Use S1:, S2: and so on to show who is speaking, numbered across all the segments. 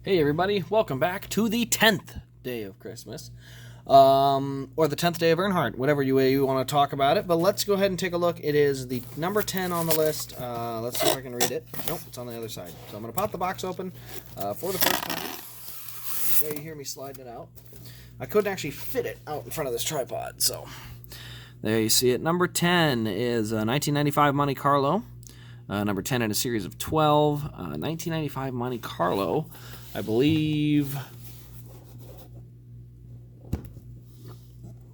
S1: Hey everybody, welcome back to the 10th day of Christmas, or the 10th day of Earnhardt, whatever way you want to talk about it, but let's go ahead and take a look. It is the number 10 on the list. Let's see if I can read it. Nope, it's on the other side. So I'm going to pop the box open for the first time. There you hear me sliding it out. I couldn't actually fit it out in front of this tripod, so there you see it. Number 10 is 1995 Monte Carlo. Number 10 in a series of 12. 1995 Monte Carlo, I believe,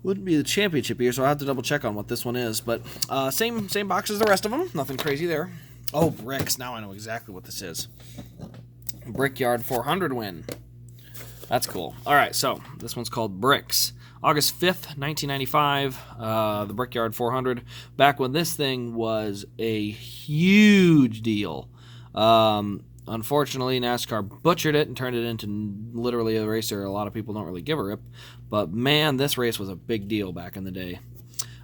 S1: wouldn't be the championship year, so I'll have to double check on what this one is. But same box as the rest of them. Nothing crazy there. Oh, bricks. Now I know exactly what this is. Brickyard 400 win. That's cool. All right, so this one's called Bricks. August 5th, 1995, the Brickyard 400, back when this thing was a huge deal. Unfortunately, NASCAR butchered it and turned it into literally a race a lot of people don't really give a rip. But, man, this race was a big deal back in the day.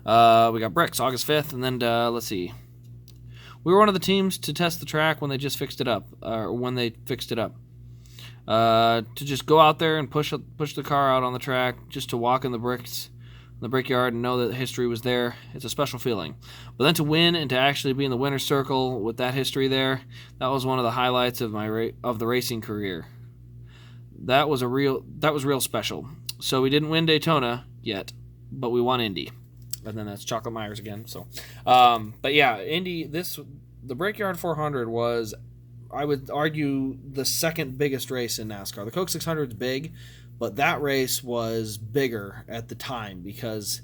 S1: We got Bricks, August 5th, and then, let's see. We were one of the teams to test the track when they just fixed it up, or when they fixed it up. To just go out there and push the car out on the track, just to walk in the brickyard and know that the history was there. It's a special feeling. But then to win and to actually be in the winner's circle with that history there, that was one of the highlights of the racing career. That was real special. So we didn't win Daytona yet, but we won Indy. And then that's Chocolate Myers again. So, but yeah, Indy. The Brickyard 400 was, I would argue, the second biggest race in NASCAR. The Coke 600 is big, but that race was bigger at the time because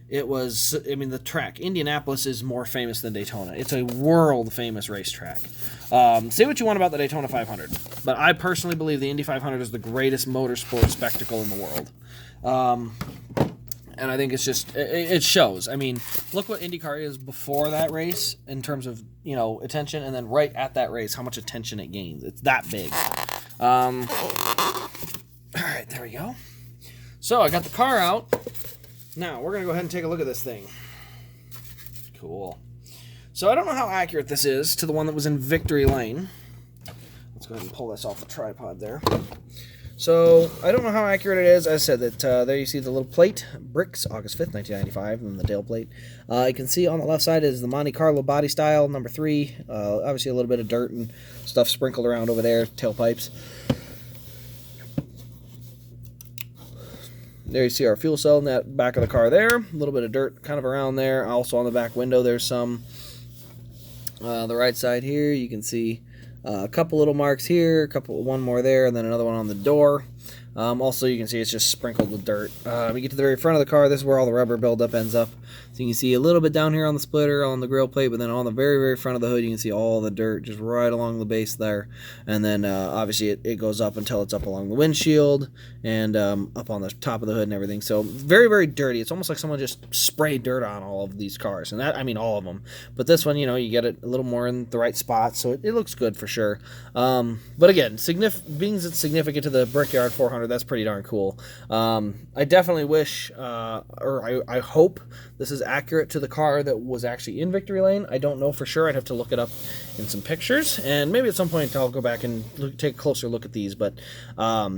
S1: it was, the track, Indianapolis, is more famous than Daytona. It's a world-famous racetrack. Say what you want about the Daytona 500, but I personally believe the Indy 500 is the greatest motorsport spectacle in the world. And I think it's just, it shows. Look what IndyCar is before that race in terms of, attention, and then right at that race, how much attention it gains. It's that big. All right, there we go. So I got the car out. Now we're going to go ahead and take a look at this thing. Cool. So I don't know how accurate this is to the one that was in Victory Lane. Let's go ahead and pull this off the tripod there. So, I don't know how accurate it is. As I said, that there you see the little plate, Bricks, August 5th, 1995, and the tail plate. You can see on the left side is the Monte Carlo body style, number 3. Obviously a little bit of dirt and stuff sprinkled around over there, tailpipes. There you see our fuel cell in that back of the car there. A little bit of dirt kind of around there. Also on the back window there's some. The right side here, you can see a couple little marks here, one more there, and then another one on the door. Also, you can see it's just sprinkled with dirt. We get to the very front of the car. This is where all the rubber buildup ends up. So you can see a little bit down here on the splitter, on the grill plate, but then on the very, very front of the hood, you can see all the dirt just right along the base there. And then, obviously, it goes up until it's up along the windshield and up on the top of the hood and everything. So very, very dirty. It's almost like someone just sprayed dirt on all of these cars. And that, all of them. But this one, you get it a little more in the right spot, so it looks good for sure. But again, being it's significant to the Brickyard 400, that's pretty darn cool. I definitely wish, I hope this is accurate to the car that was actually in Victory Lane. I don't know for sure. I'd have to look it up in some pictures, and maybe at some point I'll go back and take a closer look at these. But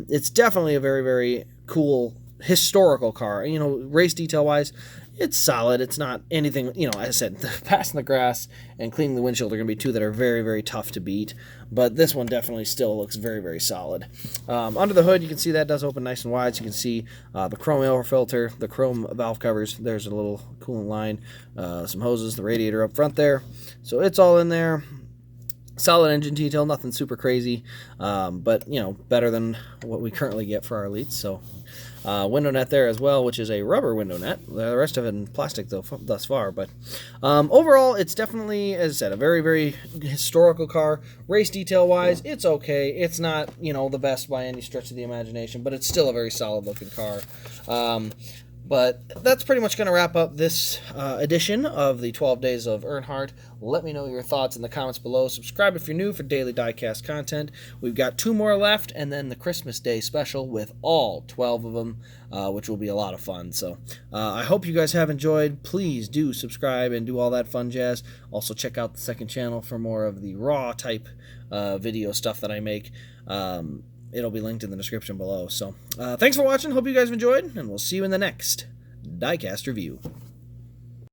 S1: it's definitely a very, very cool historical car. Race detail-wise, it's solid. It's not anything, as I said, passing the grass and cleaning the windshield are going to be two that are very, very tough to beat. But this one definitely still looks very, very solid. Under the hood, you can see that does open nice and wide. So you can see the chrome air filter, the chrome valve covers. There's a little coolant line, some hoses, the radiator up front there. So it's all in there. Solid engine detail, nothing super crazy, but, better than what we currently get for our elites. So window net there as well, which is a rubber window net. The rest of it in plastic, though, thus far. But overall, it's definitely, as I said, a very, very historical car. Race detail-wise, it's okay. It's not, the best by any stretch of the imagination, but it's still a very solid-looking car. But that's pretty much going to wrap up this edition of the 12 Days of Earnhardt. Let me know your thoughts in the comments below. Subscribe if you're new for daily Diecast content. We've got 2 more left, and then the Christmas Day special with all 12 of them, which will be a lot of fun. So I hope you guys have enjoyed. Please do subscribe and do all that fun jazz. Also check out the second channel for more of the raw type video stuff that I make. it'll be linked in the description below. So thanks for watching. Hope you guys have enjoyed, and we'll see you in the next Diecast review.